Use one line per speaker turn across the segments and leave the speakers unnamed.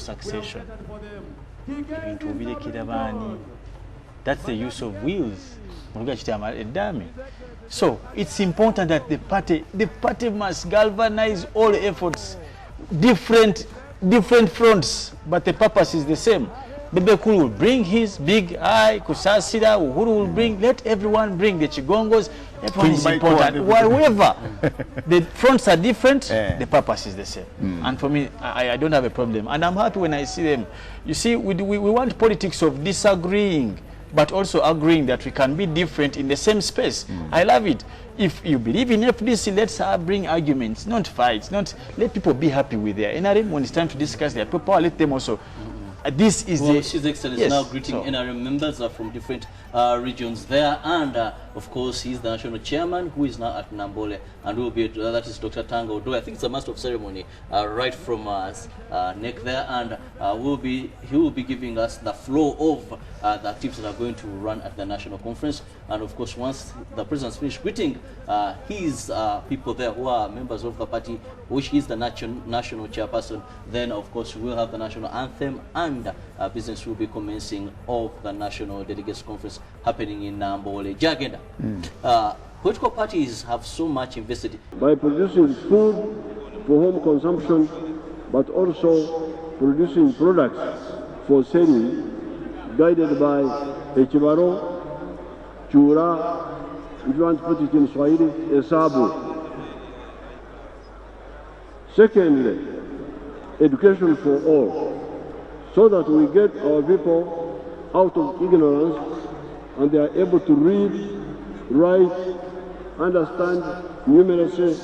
succession. That's the use of wills. So it's important that the party must galvanize all efforts, different fronts, but the purpose is the same. Bebekulu will bring his big eye, Kusasira, Uhuru will bring, let everyone bring the Chigongos, everyone is important. However, the fronts are different, the purpose is the same. And for me, I don't have a problem. And I'm happy when I see them. You see, we want politics of disagreeing, but also agreeing that we can be different in the same space. I love it. If you believe in FDC, let's bring arguments, not fights. Not let people be happy with their NRM. When it's time to discuss their power, let them also. This is
His Excellency now greeting NRM members from different regions there, and of course he's the national chairman who is now at Nambole, and will be that is Dr. Tango Odo. I think it's a master of ceremony right from neck there, and he will be giving us the flow of the activities that are going to run at the national conference. And of course, once the president's finished greeting his people there who are members of the party, which is the national chairperson, then of course we'll have the national anthem, and business will be commencing of the national delegates conference happening in Nambole. Jagenda. Political parties have so much invested
by producing food for home consumption, but also producing products for selling, guided by Echibaro, Chura, if you want to put it in Swahili, Esabu. Secondly, education for all, so that we get our people out of ignorance and they are able to read, write, understand numeracy,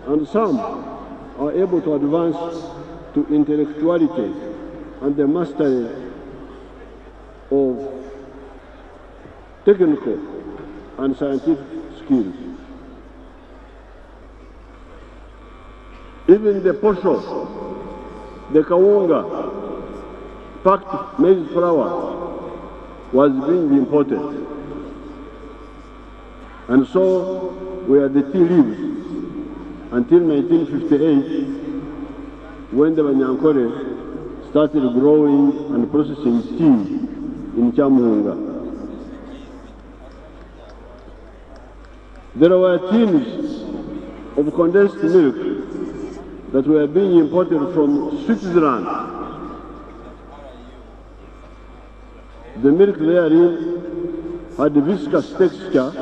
and some are able to advance to intellectuality and the mastery of technical and scientific skills. Even the posho, the kawunga, packed maize flour was being imported. And so we had the tea leaves until 1958, when the Banyankore started growing and processing tea in Chamunga. There were tins of condensed milk that were being imported from Switzerland. The milk therein had a viscous texture,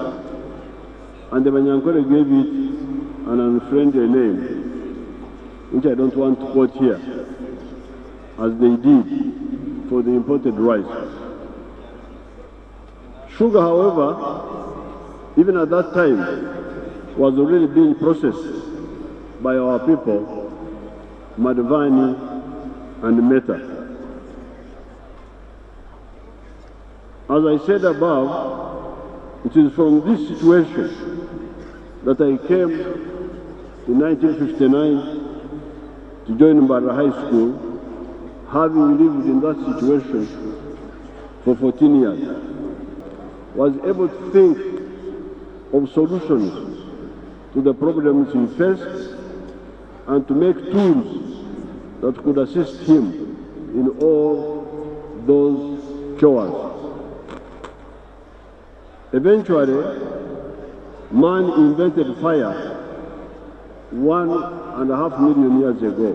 and the Banyankore gave it an unfriendly name, which I don't want to quote here, as they did for the imported rice. Sugar, however, even at that time, was already being processed by our people, Madhvani and Meta. As I said above, it is from this situation that I came in 1959 to join Mbara High School, having lived in that situation for 14 years. Was able to think of solutions to the problems he faced and to make tools that could assist him in all those chores. Eventually, man invented fire 1.5 million years ago.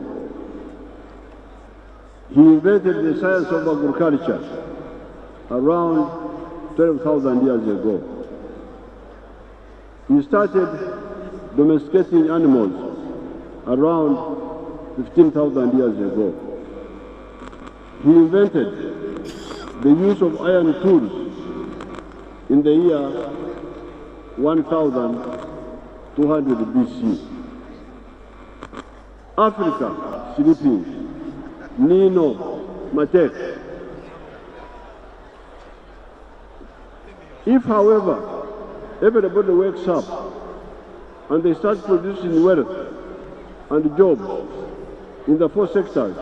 He invented the science of agriculture around 12,000 years ago. He started domesticating animals around 15,000 years ago. He invented the use of iron tools in the year 1200 BC. Africa, sleeping, Nino, Matek. If, however, everybody wakes up and they start producing wealth and jobs in the 4 sectors,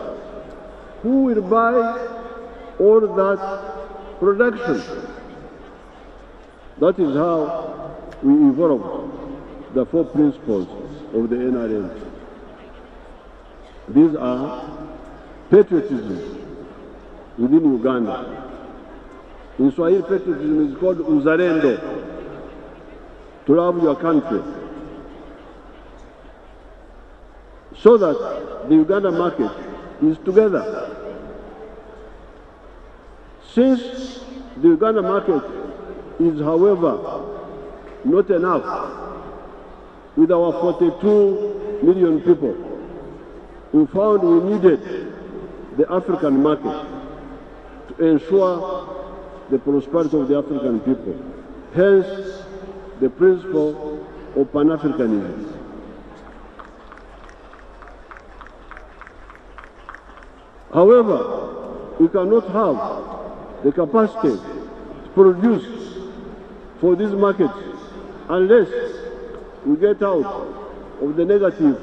who will buy all that production? That is how we evolved the 4 principles of the NRM. These are patriotism within Uganda. In Swahili, patriotism is called uzalendo, to love your country. So that the Uganda market is together. Since the Uganda market is, however, not enough, with our 42 million people, we found we needed the African market to ensure the prosperity of the African people. Hence, the principle of Pan-Africanism. However, we cannot have the capacity to produce for these markets unless we get out of the negative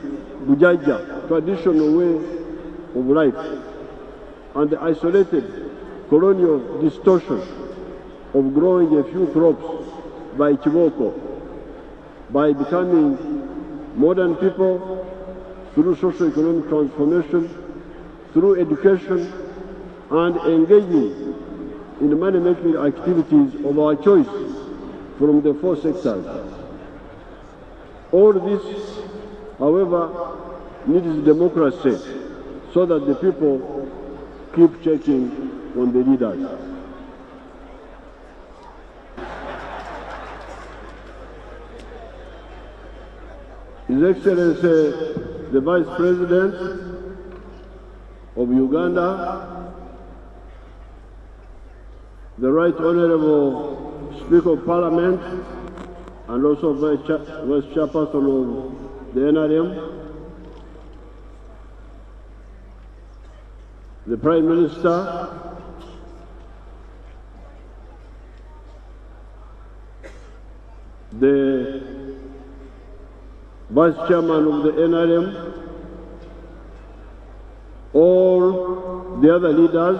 bujaja, traditional way of life, and the isolated colonial distortion of growing a few crops by Chiboko, by becoming modern people through socio-economic transformation, through education, and engaging in the money-making activities of our choice from the four sectors. All this, however, needs democracy so that the people keep checking on the leaders. His Excellency, the Vice President of Uganda, the Right Honorable Speaker of Parliament, and also Vice Chairperson of the NRM, the Prime Minister, the Vice Chairman of the NRM, all the other leaders,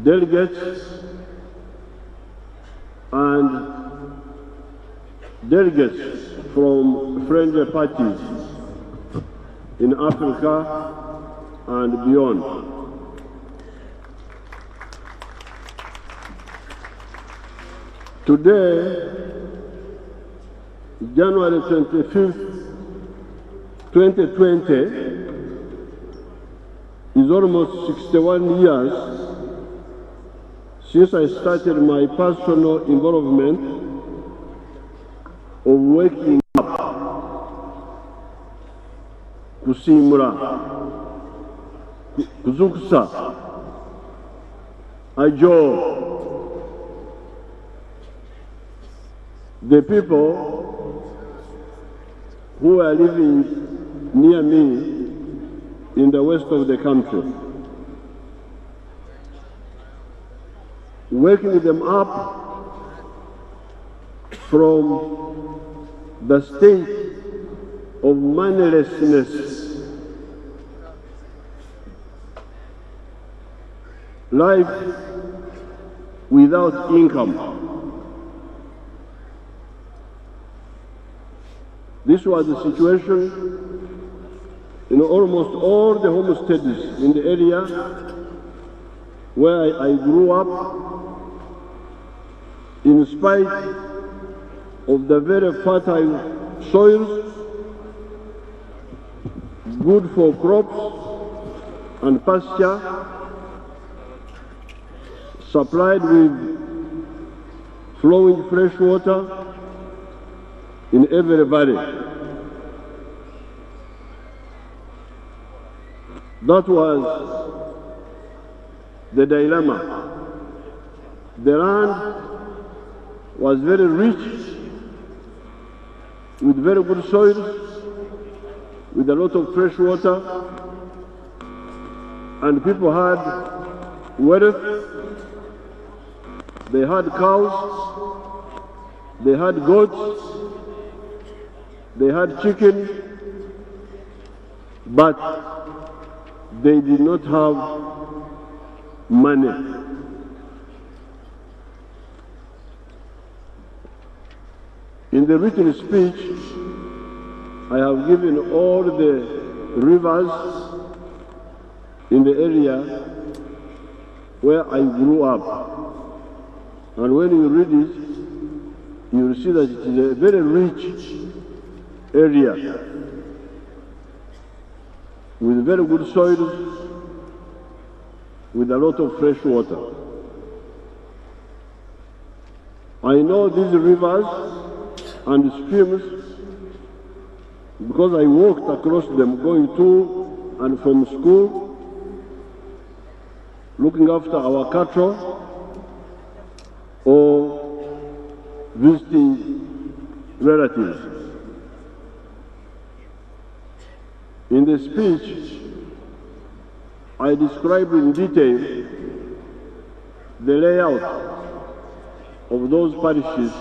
delegates, and delegates from friendly parties in Africa and beyond. Today, January 25th, 2020, is almost 61 years since I started my personal involvement of waking up, kusimura, kuzukusa, ajo, the people who are living near me in the west of the country, waking them up from the state of moneylessness, life without income. This was the situation in almost all the homesteads in the area where I grew up, in spite of the very fertile soils, good for crops and pasture, supplied with flowing fresh water in every valley. That was the dilemma. The land was very rich, with very good soils, with a lot of fresh water, and people had wealth. They had cows, they had goats, they had chicken, but they did not have money. In the written speech, I have given all the rivers in the area where I grew up. And when you read it, you will see that it is a very rich area with very good soils, with a lot of fresh water. I know these rivers and streams because I walked across them going to and from school, looking after our cattle or visiting relatives. In the speech, I described in detail the layout of those parishes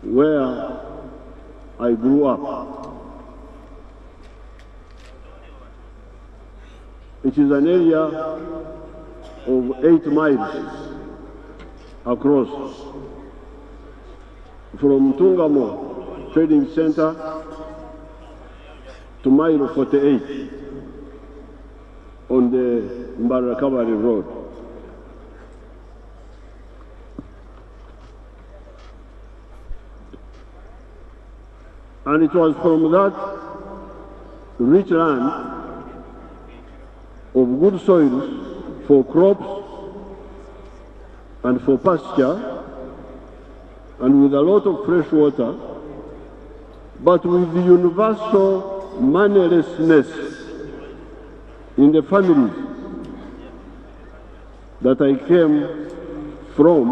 where I grew up. It is an area of 8 miles across, from Tungamo Trading Center to mile 48 on the Mbarakabari Road. And it was from that rich land of good soils for crops and for pasture, and with a lot of fresh water, but with the universal moneylessness in the families that I came from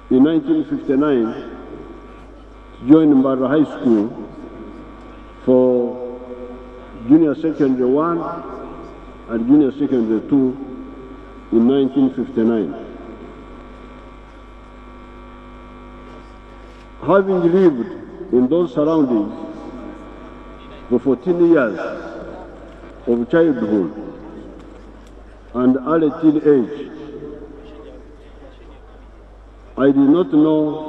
in 1959 to join Mbara High School for Junior Secondary 1 and Junior Secondary 2 in 1959. Having lived in those surroundings for 14 years of childhood and early teenage, I did not know